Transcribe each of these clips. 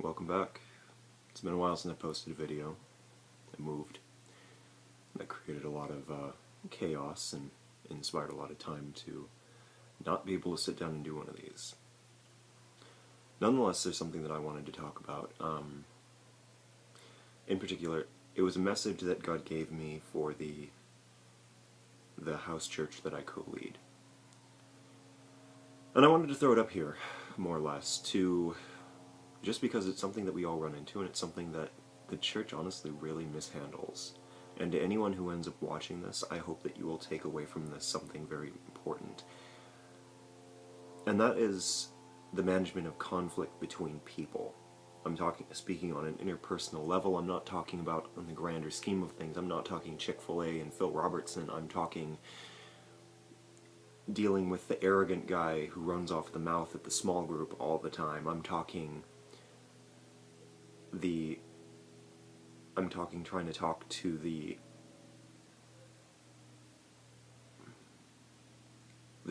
Welcome back. It's been a while since I posted a video. I moved. That created a lot of chaos and inspired a lot of time to not be able to sit down and do one of these. Nonetheless, there's something that I wanted to talk about. In particular, it was a message that God gave me for the house church that I co-lead. And I wanted to throw it up here, more or less, just because it's something that we all run into, and it's something that the church honestly really mishandles. And to anyone who ends up watching this, I hope that you will take away from this something very important. And that is the management of conflict between people. I'm speaking on an interpersonal level. I'm not talking about on the grander scheme of things. I'm not talking Chick-fil-A and Phil Robertson. I'm talking dealing with the arrogant guy who runs off the mouth at the small group all the time. I'm talking trying to talk to the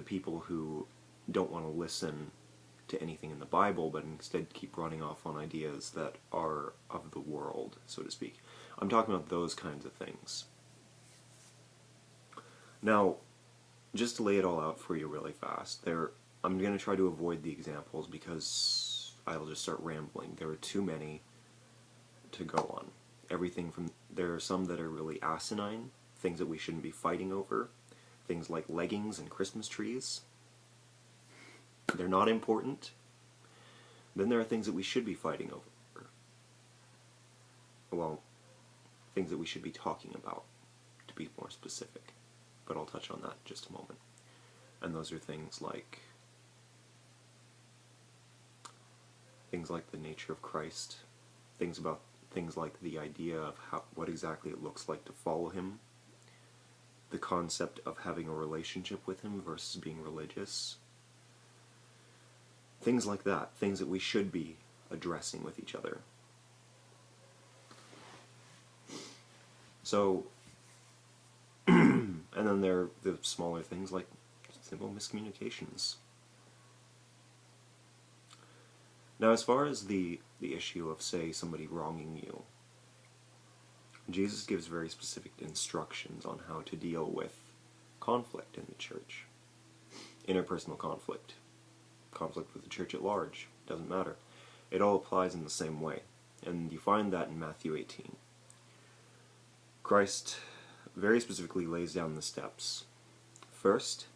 people who don't want to listen to anything in the Bible, but instead keep running off on ideas that are of the world, so to speak. I'm talking about those kinds of things. Now, just to lay it all out for you really fast, I'm going to try to avoid the examples because I'll just start rambling. There are too many to go on. There are some that are really asinine, things that we shouldn't be fighting over, things like leggings and Christmas trees. They're not important. Then there are things that we should be fighting over. Well, things that we should be talking about, to be more specific. But I'll touch on that in just a moment. And those are things like the nature of Christ, things like the idea of what exactly it looks like to follow him, the concept of having a relationship with him versus being religious, things like that, things that we should be addressing with each other. So, and then there are the smaller things like simple miscommunications. Now, as far as the issue of, say, somebody wronging you, Jesus gives very specific instructions on how to deal with conflict in the church. Interpersonal conflict. Conflict with the church at large. Doesn't matter. It all applies in the same way. And you find that in Matthew 18. Christ very specifically lays down the steps. First,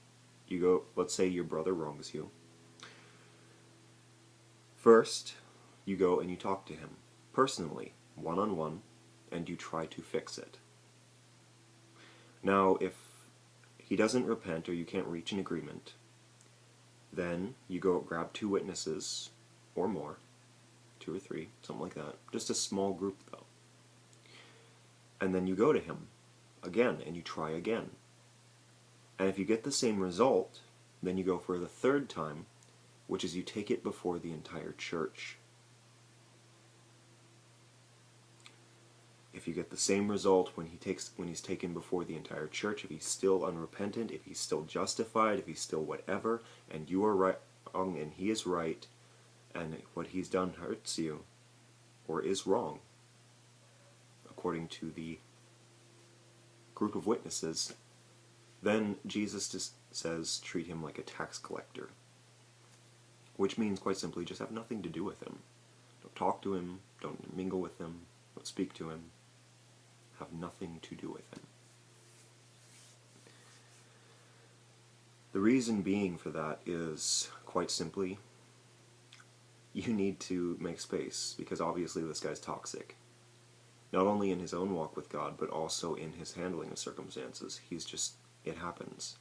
you go, let's say your brother wrongs you. First, you go and you talk to him, personally, one-on-one, and you try to fix it. Now, if he doesn't repent or you can't reach an agreement, then you go grab 2 witnesses, or more, 2 or 3, something like that, just a small group though. And then you go to him again, and you try again. And if you get the same result, then you go for the 3rd time, which is you take it before the entire church. If you get the same result when he's taken before the entire church, if he's still unrepentant, if he's still justified, if he's still whatever, and you are wrong and he is right, and what he's done hurts you, or is wrong, according to the group of witnesses, then Jesus just says treat him like a tax collector. Which means, quite simply, just have nothing to do with him. Don't talk to him, don't mingle with him, don't speak to him. Have nothing to do with him. The reason being for that is, quite simply, you need to make space, because obviously this guy's toxic. Not only in his own walk with God, but also in his handling of circumstances. It happens.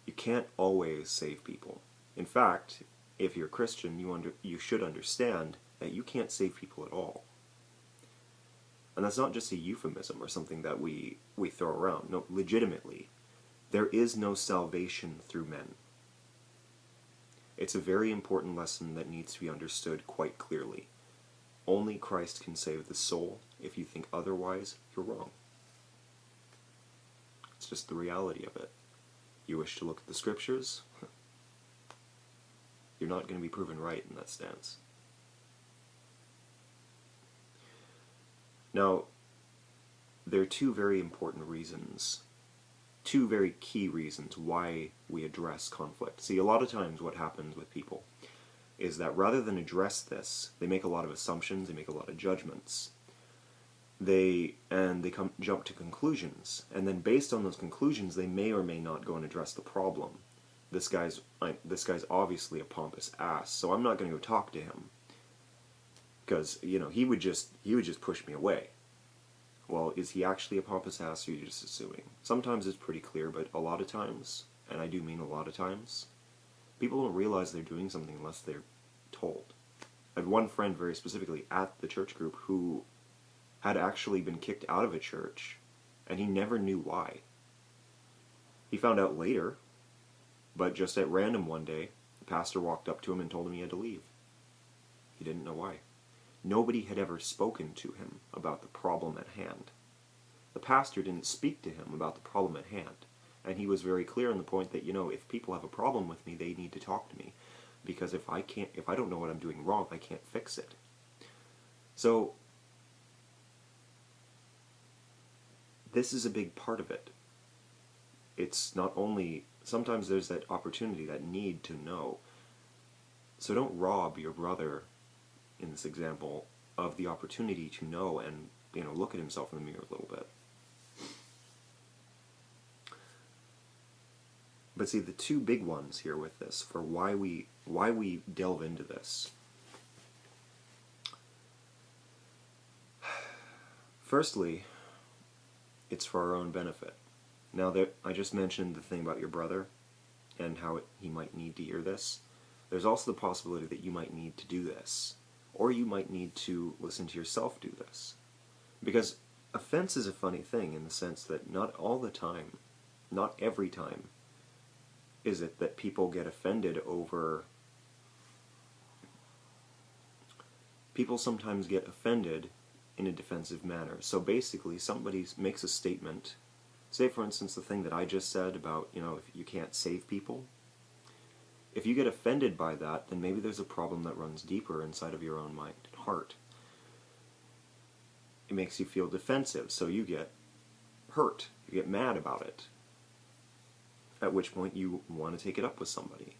You can't always save people. In fact, if you're a Christian, you should understand that you can't save people at all. And that's not just a euphemism or something that we throw around. No, legitimately, there is no salvation through men. It's a very important lesson that needs to be understood quite clearly. Only Christ can save the soul. If you think otherwise, you're wrong. It's just the reality of it. You wish to look at the scriptures? You're not going to be proven right in that stance. Now, there are two very important reasons, two very key reasons why we address conflict. See, a lot of times what happens with people is that rather than address this, they make a lot of assumptions, they make a lot of judgments. They jump to conclusions, and then based on those conclusions, they may or may not go and address the problem. This guy's obviously a pompous ass, so I'm not going to go talk to him because he would just push me away. Well, is he actually a pompous ass, or are you just assuming? Sometimes it's pretty clear, but a lot of times, and I do mean a lot of times, people don't realize they're doing something unless they're told. I had one friend very specifically at the church group who had actually been kicked out of a church, and he never knew why. He found out later, but just at random one day, the pastor walked up to him and told him he had to leave. He didn't know why. Nobody had ever spoken to him about the problem at hand. The pastor didn't speak to him about the problem at hand, and he was very clear on the point that, if people have a problem with me, they need to talk to me, because if I don't know what I'm doing wrong, I can't fix it. So, this is a big part of it. It's not only, sometimes there's that opportunity, that need to know. So don't rob your brother, in this example, of the opportunity to know and, look at himself in the mirror a little bit. But see, the two big ones here with this, for why we delve into this. Firstly, it's for our own benefit. Now, I just mentioned the thing about your brother and how he might need to hear this. There's also the possibility that you might need to do this, or you might need to listen to yourself do this. Because offense is a funny thing in the sense that not all the time, not every time, is it that people get offended over... People sometimes get offended in a defensive manner. So basically, somebody makes a statement. Say, for instance, the thing that I just said about, if you can't save people. If you get offended by that, then maybe there's a problem that runs deeper inside of your own mind and heart. It makes you feel defensive, so you get hurt. You get mad about it. At which point you want to take it up with somebody.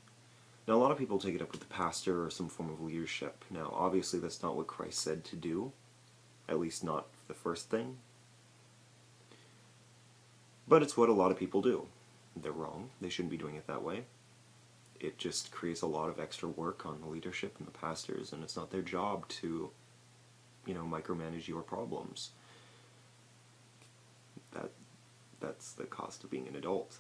Now, a lot of people take it up with the pastor or some form of leadership. Now, obviously, that's not what Christ said to do. At least not the first thing. But it's what a lot of people do. They're wrong. They shouldn't be doing it that way. It just creates a lot of extra work on the leadership and the pastors, and it's not their job to, micromanage your problems. That's the cost of being an adult.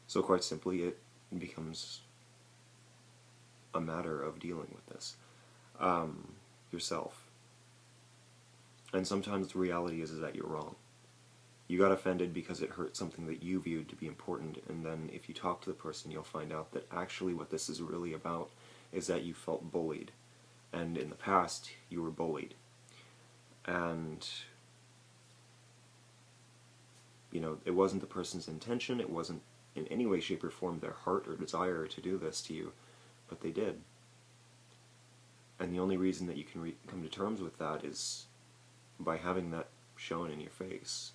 So quite simply, it becomes a matter of dealing with this yourself. And sometimes the reality is that you're wrong. You got offended because it hurt something that you viewed to be important, and then if you talk to the person, you'll find out that actually what this is really about is that you felt bullied. And in the past, you were bullied. And, it wasn't the person's intention, it wasn't in any way, shape, or form their heart or desire to do this to you, but they did. And the only reason that you can come to terms with that is by having that shown in your face.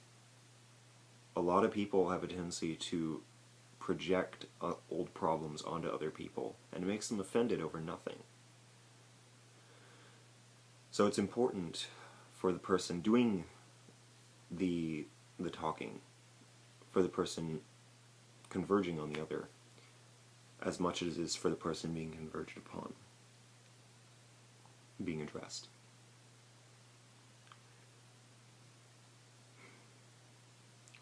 A lot of people have a tendency to project old problems onto other people, and it makes them offended over nothing. So it's important for the person doing the talking, for the person converging on the other, as much as it is for the person being converged upon, being addressed.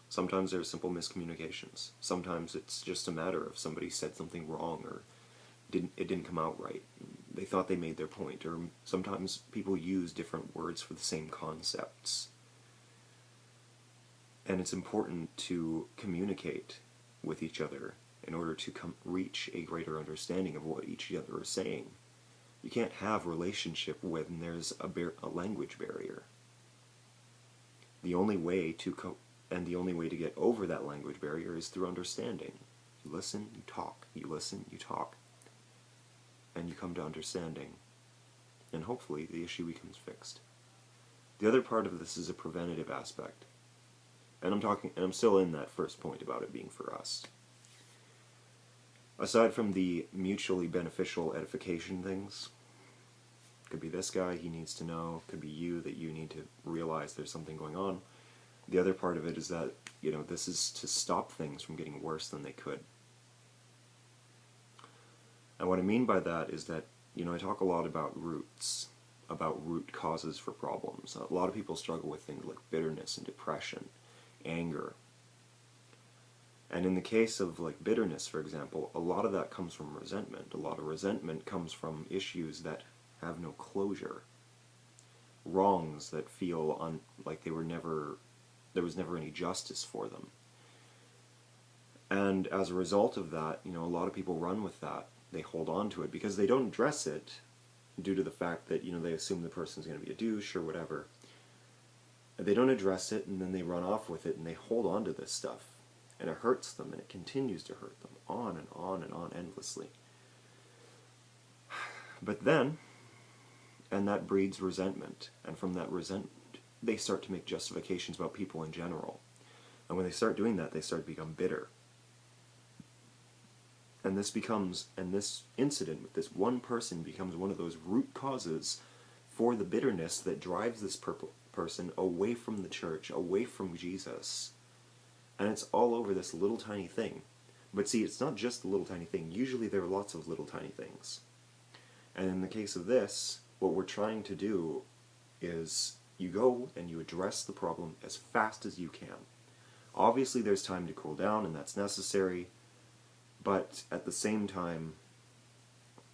Sometimes there's simple miscommunications. Sometimes it's just a matter of somebody said something wrong, or it didn't come out right. They thought they made their point, or sometimes people use different words for the same concepts. And it's important to communicate with each other in order to reach a greater understanding of what each other is saying. You can't have relationship when there's a language barrier. The only way to get over that language barrier is through understanding. You listen, you talk. You listen, you talk. And you come to understanding. And hopefully the issue becomes fixed. The other part of this is a preventative aspect. And I'm still in that first point about it being for us. Aside from the mutually beneficial edification things, could be this guy, he needs to know, could be you, that you need to realize there's something going on. The other part of it is that, this is to stop things from getting worse than they could. And what I mean by that is that, I talk a lot about roots, about root causes for problems. A lot of people struggle with things like bitterness and depression, anger. And in the case of bitterness, for example, a lot of that comes from resentment. A lot of resentment comes from issues that have no closure. Wrongs that feel like there was never any justice for them. And as a result of that, a lot of people run with that. They hold on to it because they don't address it due to the fact that, they assume the person's going to be a douche or whatever. They don't address it, and then they run off with it, and they hold on to this stuff. And it hurts them, and it continues to hurt them, on and on and on endlessly. But then, and that breeds resentment, and from that resentment, they start to make justifications about people in general. And when they start doing that, they start to become bitter. And this incident with this one person becomes one of those root causes for the bitterness that drives this person away from the church, away from Jesus. And it's all over this little tiny thing. But see, it's not just the little tiny thing. Usually there are lots of little tiny things. And in the case of this, what we're trying to do is you go and you address the problem as fast as you can. Obviously there's time to cool down, and that's necessary. But at the same time,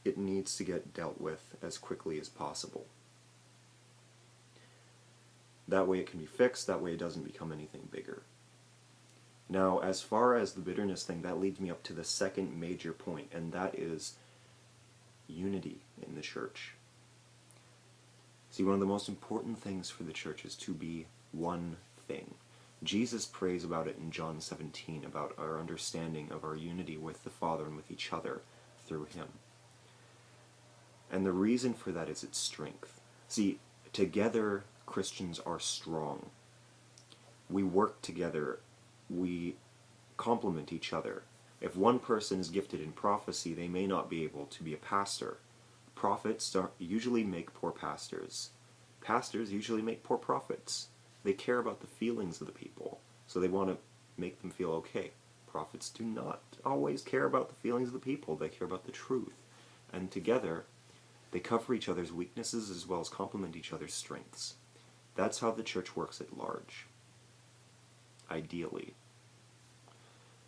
it needs to get dealt with as quickly as possible. That way it can be fixed, that way it doesn't become anything bigger. Now, as far as the bitterness thing, that leads me up to the second major point, and that is unity in the church. See, one of the most important things for the church is to be one thing. Jesus prays about it in John 17, about our understanding of our unity with the Father and with each other through Him. And the reason for that is its strength. See, together Christians are strong. We work together. We complement each other. If one person is gifted in prophecy, they may not be able to be a pastor. Prophets usually make poor pastors. Pastors usually make poor prophets. They care about the feelings of the people, so they want to make them feel okay. Prophets do not always care about the feelings of the people. They care about the truth. And together, they cover each other's weaknesses as well as complement each other's strengths. That's how the church works at large. Ideally.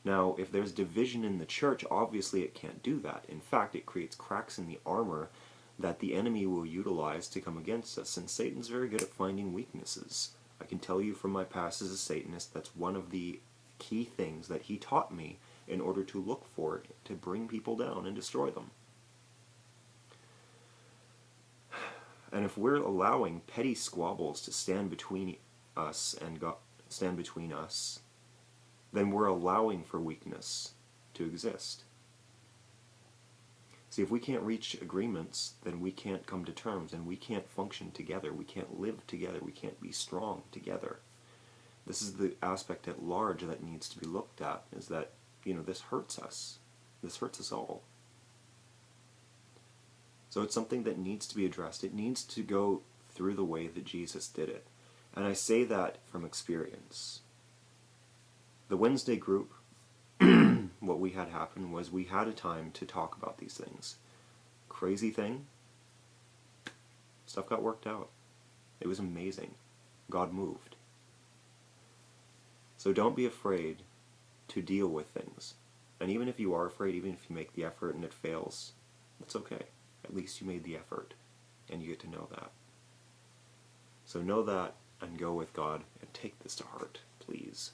Now, if there's division in the church, obviously it can't do that. In fact, it creates cracks in the armor that the enemy will utilize to come against us, and Satan's very good at finding weaknesses. I can tell you from my past as a Satanist, that's one of the key things that he taught me in order to look for to bring people down and destroy them. And if we're allowing petty squabbles to stand between us and God, then we're allowing for weakness to exist. See, if we can't reach agreements, then we can't come to terms, and we can't function together, we can't live together, we can't be strong together. This is the aspect at large that needs to be looked at, is that, this hurts us. This hurts us all. So it's something that needs to be addressed. It needs to go through the way that Jesus did it. And I say that from experience. The Wednesday group, what we had happen was we had a time to talk about these things. Crazy thing, stuff got worked out. It was amazing. God moved. So don't be afraid to deal with things. And even if you are afraid, even if you make the effort and it fails, that's okay. At least you made the effort, and you get to know that. So know that, and go with God, and take this to heart, please.